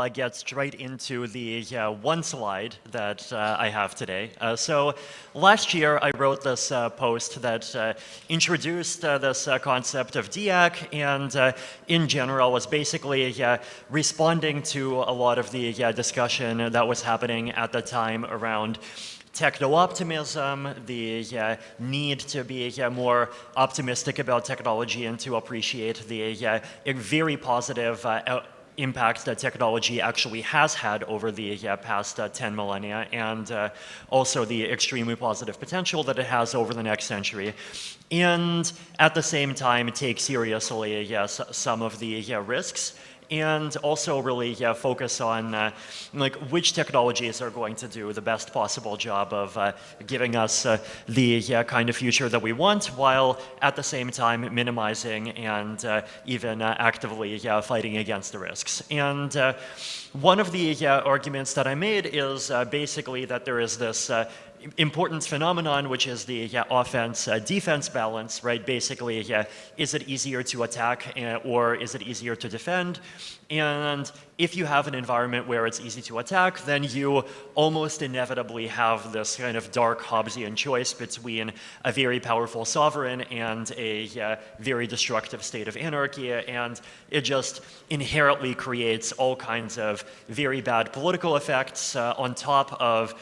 get straight into the one slide that I have today. So last year I wrote this post that introduced this concept of DIAC, and in general was basically responding to a lot of the discussion that was happening at the time around techno-optimism, the need to be more optimistic about technology and to appreciate the very positive impact that technology actually has had over the past 10 millennia, and also the extremely positive potential that it has over the next century. And at the same time, take seriously, some of the risks, and also really focus on like which technologies are going to do the best possible job of giving us the kind of future that we want, while at the same time minimizing and even actively fighting against the risks. And one of the arguments that I made is basically that there is this important phenomenon, which is the offense-defense balance, right? Basically, is it easier to attack or is it easier to defend? And if you have an environment where it's easy to attack, then you almost inevitably have this kind of dark Hobbesian choice between a very powerful sovereign and a very destructive state of anarchy, and it just inherently creates all kinds of very bad political effects on top of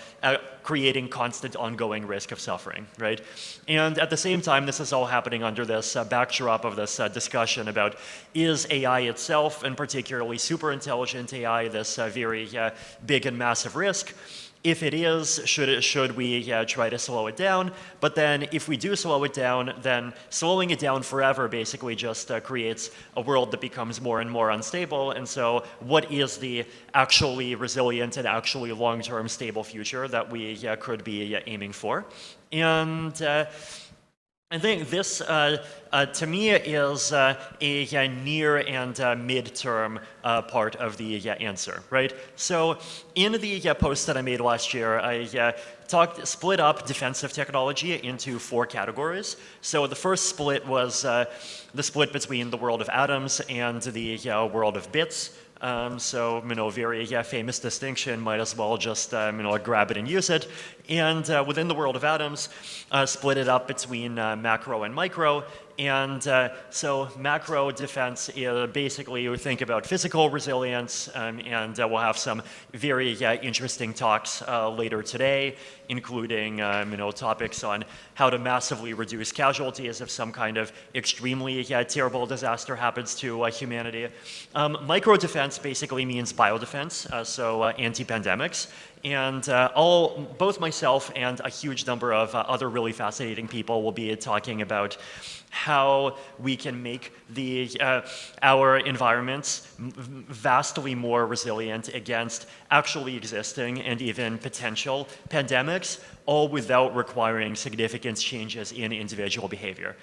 creating constant ongoing risk of suffering, right? And at the same time, this is all happening under this backdrop of this discussion about, is AI itself, and particularly super intelligent AI, this very big and massive risk? If it is, should we try to slow it down? But then if we do slow it down, then slowing it down forever basically just creates a world that becomes more and more unstable. And so what is the actually resilient and actually long-term stable future that we could be aiming for? And I think this, to me, is a near and midterm part of the answer, right? So in the post that I made last year, I split up defensive technology into 4 categories. So the first split was the split between the world of atoms and the world of bits. So, very famous distinction, might as well just, grab it and use it. And within the world of atoms, split it up between macro and micro. And so macro defense, basically you think about physical resilience, and we'll have some very interesting talks later today, including topics on how to massively reduce casualties if some kind of extremely terrible disaster happens to humanity. Micro defense basically means biodefense, so anti-pandemics. And both myself and a huge number of other really fascinating people will be talking about how we can make our environments vastly more resilient against actually existing and even potential pandemics, all without requiring significant changes in individual behavior.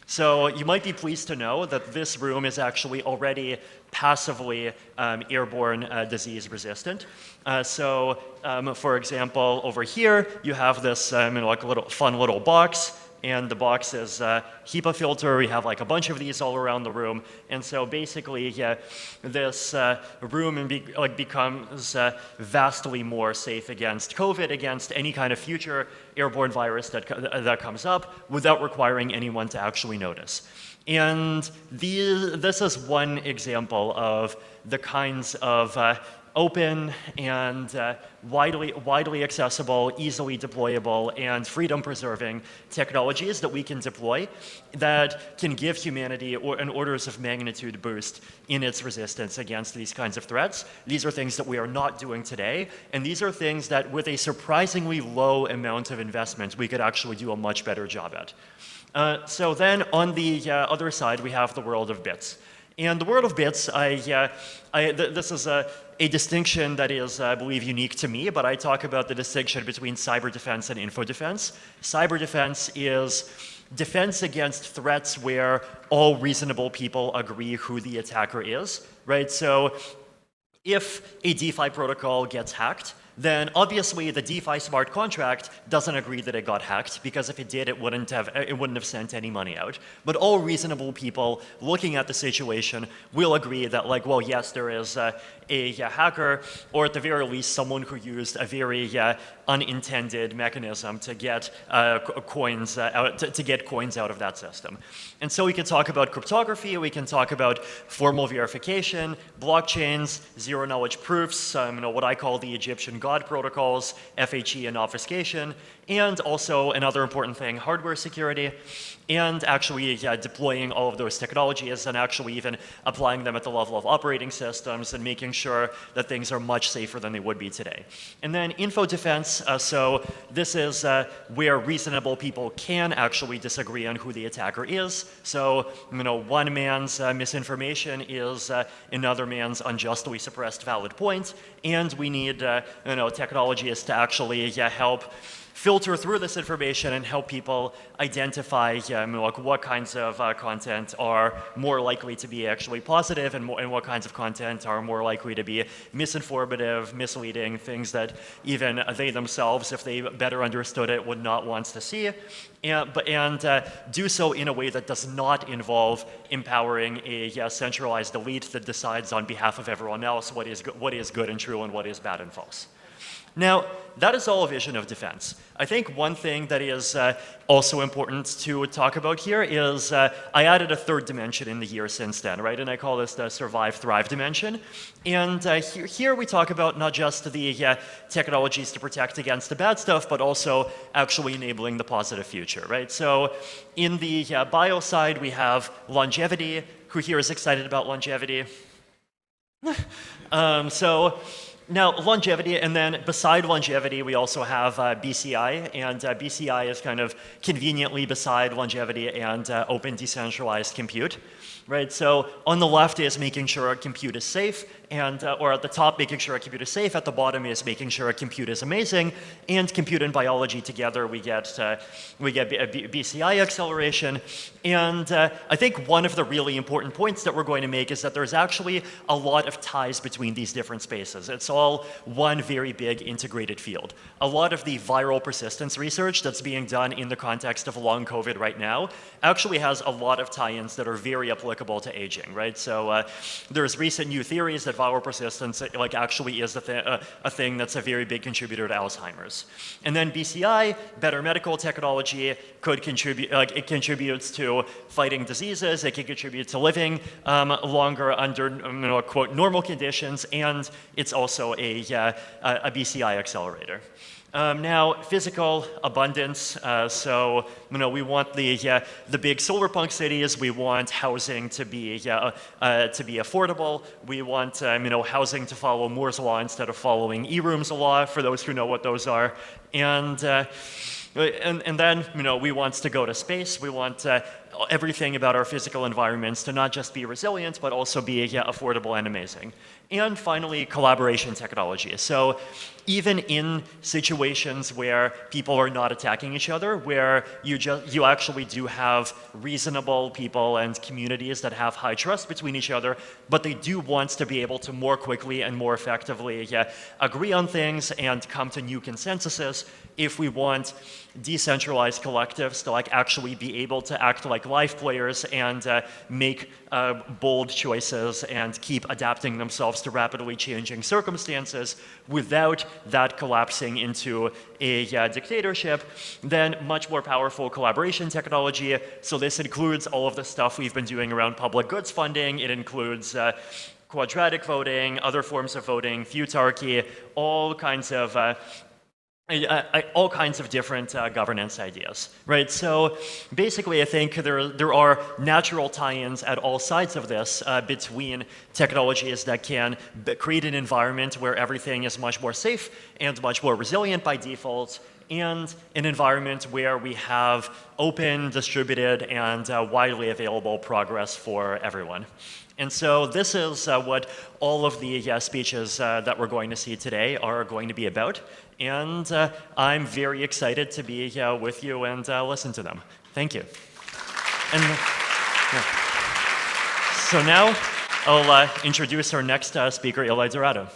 So you might be pleased to know that this room is actually already passively airborne disease resistant. For example, over here you have this like a little fun little box, and the box is a HEPA filter. We have like a bunch of these all around the room, and so basically, this room becomes vastly more safe against COVID, against any kind of future airborne virus that comes up, without requiring anyone to actually notice. And this is one example of the kinds of open and widely accessible, easily deployable, and freedom-preserving technologies that we can deploy that can give humanity an orders of magnitude boost in its resistance against these kinds of threats. These are things that we are not doing today, and these are things that with a surprisingly low amount of investment, we could actually do a much better job at. So then on the other side, we have the world of bits. And the world of bits, this is a distinction that is, I believe, unique to me, but I talk about the distinction between cyber defense and info defense. Cyber defense is defense against threats where all reasonable people agree who the attacker is, right? So if a DeFi protocol gets hacked, then obviously the DeFi smart contract doesn't agree that it got hacked, because if it did, it wouldn't have sent any money out. But all reasonable people looking at the situation will agree that, like, well, yes, there is a hacker, or at the very least someone who used a very unintended mechanism to get coins out of that system. And so we can talk about cryptography, we can talk about formal verification, blockchains, zero-knowledge proofs, what I call the Egyptian God protocols, FHE and obfuscation, and also another important thing, hardware security, and actually deploying all of those technologies and actually even applying them at the level of operating systems and making sure that things are much safer than they would be today. And then info defense, so this is where reasonable people can actually disagree on who the attacker is. So, one man's misinformation is another man's unjustly suppressed valid point, and we need technologies to actually help filter through this information and help people identify what kinds of content are more likely to be actually positive, and what kinds of content are more likely to be misinformative, misleading, things that even they themselves, if they better understood it, would not want to see, and do so in a way that does not involve empowering a centralized elite that decides on behalf of everyone else what is good and true and what is bad and false. Now, that is all a vision of defense. I think one thing that is also important to talk about here is I added a third dimension in the year since then, right? And I call this the survive, thrive dimension. And here we talk about not just the technologies to protect against the bad stuff, but also actually enabling the positive future, right? So in the bio side, we have longevity. Who here is excited about longevity? Now, longevity, and then beside longevity, we also have BCI, and BCI is kind of conveniently beside longevity and open decentralized compute, right? So on the left is making sure a compute is safe, and or at the top, making sure a compute is safe. At the bottom is making sure a compute is amazing, and compute and biology together, we get BCI acceleration. And I think one of the really important points that we're going to make is that there's actually a lot of ties between these different spaces. It's all one very big integrated field. A lot of the viral persistence research that's being done in the context of long COVID right now actually has a lot of tie-ins that are very applicable to aging, right? So there's recent new theories that viral persistence actually is a thing that's a very big contributor to Alzheimer's. And then BCI, better medical technology, could contribute, it contributes to fighting diseases, it can contribute to living longer under quote normal conditions, and it's also a BCI accelerator. Now, physical abundance. So we want the big solar punk cities. We want housing to be affordable. We want housing to follow Moore's law instead of following Eroom's law. For those who know what those are, and then we want to go to space. We want everything about our physical environments to not just be resilient, but also be affordable and amazing. And finally, collaboration technology. So even in situations where people are not attacking each other, where you actually do have reasonable people and communities that have high trust between each other, but they do want to be able to more quickly and more effectively agree on things and come to new consensuses. If we want decentralized collectives to actually be able to act like life players and make bold choices and keep adapting themselves to rapidly changing circumstances without that collapsing into a dictatorship, then much more powerful collaboration technology. So this includes all of the stuff we've been doing around public goods funding. It includes quadratic voting, other forms of voting, futarchy, all kinds of different governance ideas, right? So basically, I think there are natural tie-ins at all sides of this between technologies that can create an environment where everything is much more safe and much more resilient by default, and an environment where we have open, distributed, and widely available progress for everyone. And so this is what all of the speeches that we're going to see today are going to be about. And I'm very excited to be with you and listen to them. Thank you. And so now I'll introduce our next speaker, Eli Dorado.